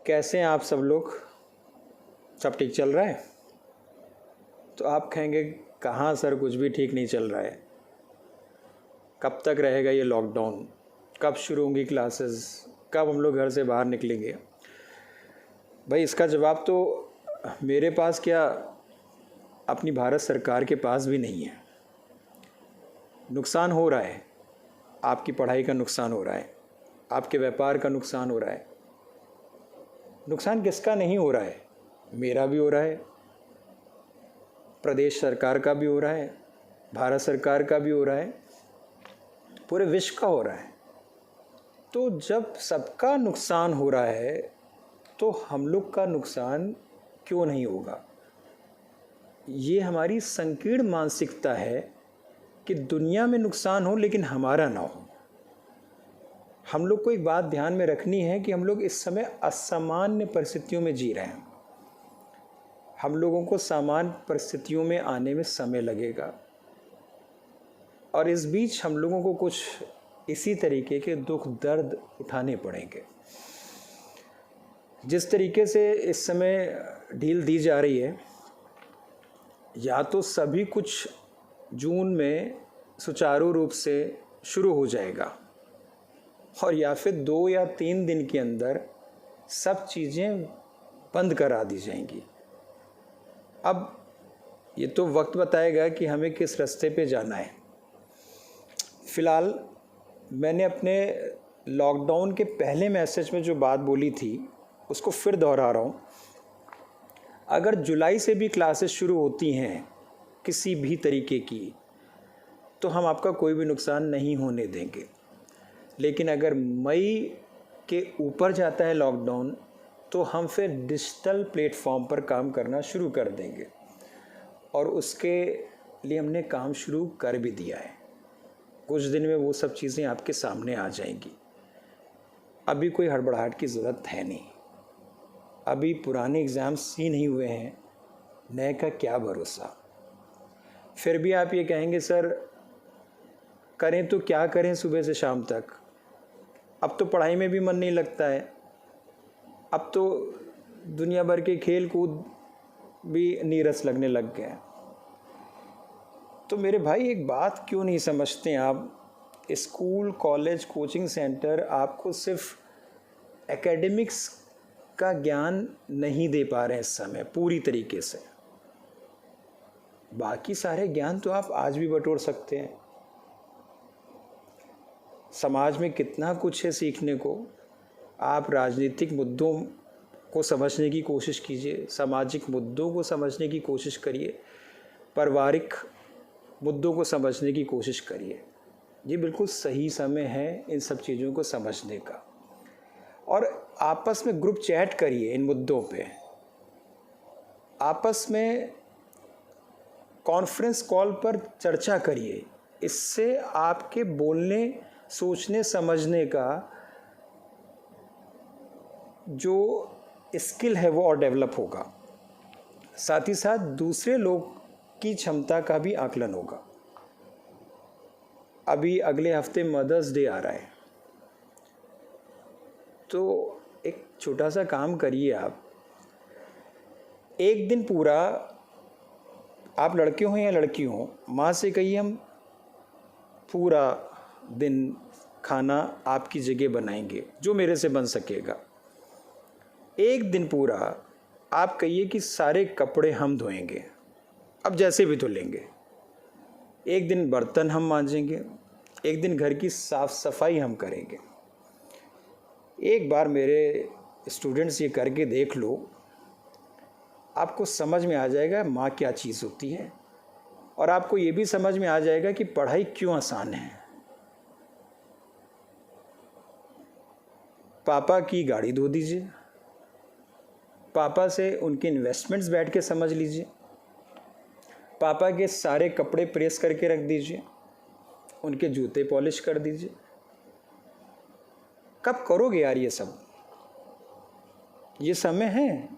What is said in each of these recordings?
कैसे हैं आप सब लोग? सब ठीक चल रहा है? तो आप कहेंगे कहाँ सर, कुछ भी ठीक नहीं चल रहा है। कब तक रहेगा ये लॉकडाउन? कब शुरू होंगी क्लासेस? कब हम लोग घर से बाहर निकलेंगे? भाई इसका जवाब तो मेरे पास क्या, अपनी भारत सरकार के पास भी नहीं है। नुकसान हो रहा है, आपकी पढ़ाई का नुकसान हो रहा है, आपके व्यापार का नुकसान हो रहा है। नुकसान किसका नहीं हो रहा है? मेरा भी हो रहा है, प्रदेश सरकार का भी हो रहा है, भारत सरकार का भी हो रहा है, पूरे विश्व का हो रहा है। तो जब सबका नुकसान हो रहा है तो हम लोग का नुकसान क्यों नहीं होगा? ये हमारी संकीर्ण मानसिकता है कि दुनिया में नुकसान हो लेकिन हमारा ना हो। हम लोग को एक बात ध्यान में रखनी है कि हम लोग इस समय असामान्य परिस्थितियों में जी रहे हैं। हम लोगों को सामान्य परिस्थितियों में आने में समय लगेगा और इस बीच हम लोगों को कुछ इसी तरीके के दुख दर्द उठाने पड़ेंगे। जिस तरीके से इस समय ढील दी जा रही है, या तो सभी कुछ जून में सुचारू रूप से शुरू हो जाएगा और या फिर 2 या 3 दिन के अंदर सब चीज़ें बंद करा दी जाएंगी। अब ये तो वक्त बताएगा कि हमें किस रास्ते पे जाना है। फ़िलहाल मैंने अपने लॉकडाउन के पहले मैसेज में जो बात बोली थी उसको फिर दोहरा रहा हूँ। अगर जुलाई से भी क्लासेस शुरू होती हैं किसी भी तरीके की, तो हम आपका कोई भी नुकसान नहीं होने देंगे। लेकिन अगर मई के ऊपर जाता है लॉकडाउन, तो हम फिर डिजिटल प्लेटफॉर्म पर काम करना शुरू कर देंगे और उसके लिए हमने काम शुरू कर भी दिया है। कुछ दिन में वो सब चीज़ें आपके सामने आ जाएंगी। अभी कोई हड़बड़ाहट की ज़रूरत है नहीं। अभी पुराने एग्ज़ाम्स ही नहीं हुए हैं, नए का क्या भरोसा। फिर भी आप ये कहेंगे सर करें तो क्या करें सुबह से शाम तक। अब तो पढ़ाई में भी मन नहीं लगता है, अब तो दुनिया भर के खेल कूद भी नीरस लगने लग गए हैं। तो मेरे भाई एक बात क्यों नहीं समझते आप? स्कूल, कॉलेज, कोचिंग सेंटर आपको सिर्फ एकेडमिक्स का ज्ञान नहीं दे पा रहे हैं इस समय पूरी तरीके से। बाकी सारे ज्ञान तो आप आज भी बटोर सकते हैं। समाज में कितना कुछ है सीखने को। आप राजनीतिक मुद्दों को समझने की कोशिश कीजिए, सामाजिक मुद्दों को समझने की कोशिश करिए, पारिवारिक मुद्दों को समझने की कोशिश करिए। ये बिल्कुल सही समय है इन सब चीज़ों को समझने का। और आपस में ग्रुप चैट करिए इन मुद्दों पे, आपस में कॉन्फ्रेंस कॉल पर चर्चा करिए। इससे आपके बोलने, सोचने, समझने का जो स्किल है वो और डेवलप होगा। साथ ही साथ दूसरे लोग की क्षमता का भी आकलन होगा। अभी अगले हफ्ते मदर्स डे आ रहा है, तो एक छोटा सा काम करिए आप। एक दिन पूरा, आप लड़के हों या लड़की हों, माँ से कहिए हम पूरा दिन खाना आपकी जगह बनाएंगे जो मेरे से बन सकेगा। एक दिन पूरा आप कहिए कि सारे कपड़े हम धोएंगे, अब जैसे भी धो लेंगे। एक दिन बर्तन हम मांजेंगे, एक दिन घर की साफ सफाई हम करेंगे। एक बार मेरे स्टूडेंट्स ये करके देख लो, आपको समझ में आ जाएगा माँ क्या चीज़ होती है और आपको ये भी समझ में आ जाएगा कि पढ़ाई क्यों आसान है। पापा की गाड़ी धो दीजिए, पापा से उनके इन्वेस्टमेंट्स बैठ के समझ लीजिए, पापा के सारे कपड़े प्रेस करके रख दीजिए, उनके जूते पॉलिश कर दीजिए। कब करोगे यार ये सब? ये समय है।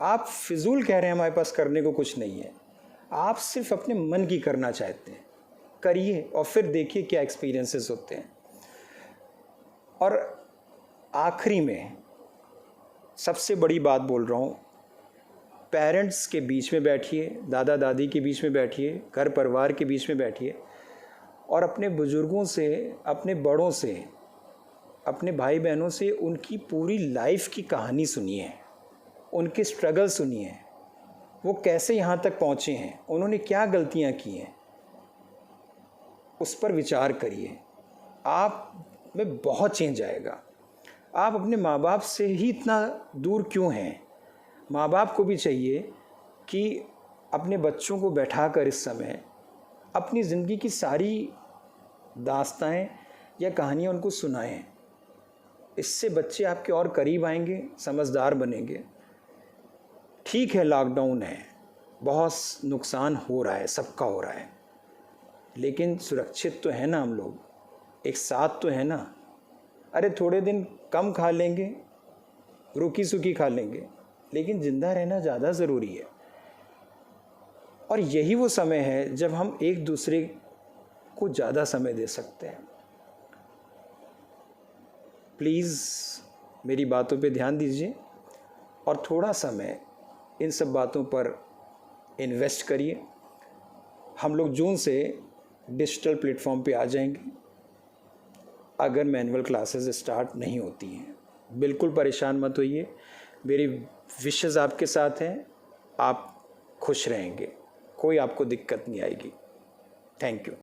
आप फिजूल कह रहे हैं हमारे पास करने को कुछ नहीं है। आप सिर्फ अपने मन की करना चाहते हैं, करिए और फिर देखिए क्या एक्सपीरियंसेस होते हैं। और आखिरी में सबसे बड़ी बात बोल रहा हूँ, पेरेंट्स के बीच में बैठिए, दादा दादी के बीच में बैठिए, घर परिवार के बीच में बैठिए और अपने बुज़ुर्गों से, अपने बड़ों से, अपने भाई बहनों से उनकी पूरी लाइफ की कहानी सुनिए, उनके स्ट्रगल सुनिए, वो कैसे यहाँ तक पहुँचे हैं, उन्होंने क्या गलतियाँ की हैं, उस पर विचार करिए। आप में बहुत चेंज आएगा। आप अपने माँ बाप से ही इतना दूर क्यों हैं? माँ बाप को भी चाहिए कि अपने बच्चों को बैठाकर इस समय अपनी ज़िंदगी की सारी दास्ताएं या कहानियाँ उनको सुनाएं। इससे बच्चे आपके और करीब आएंगे, समझदार बनेंगे। ठीक है, लॉकडाउन है, बहुत नुकसान हो रहा है, सबका हो रहा है, लेकिन सुरक्षित तो है ना हम लोग, एक साथ तो है ना। अरे थोड़े दिन कम खा लेंगे, रूखी सूखी खा लेंगे, लेकिन ज़िंदा रहना ज़्यादा ज़रूरी है। और यही वो समय है जब हम एक दूसरे को ज़्यादा समय दे सकते हैं। प्लीज़ मेरी बातों पे ध्यान दीजिए और थोड़ा समय इन सब बातों पर इन्वेस्ट करिए। हम लोग जून से डिजिटल प्लेटफॉर्म पे आ जाएंगे अगर मैनुअल क्लासेस स्टार्ट नहीं होती हैं। बिल्कुल परेशान मत होइए, मेरी विशेस आपके साथ हैं, आप खुश रहेंगे, कोई आपको दिक्कत नहीं आएगी। Thank you.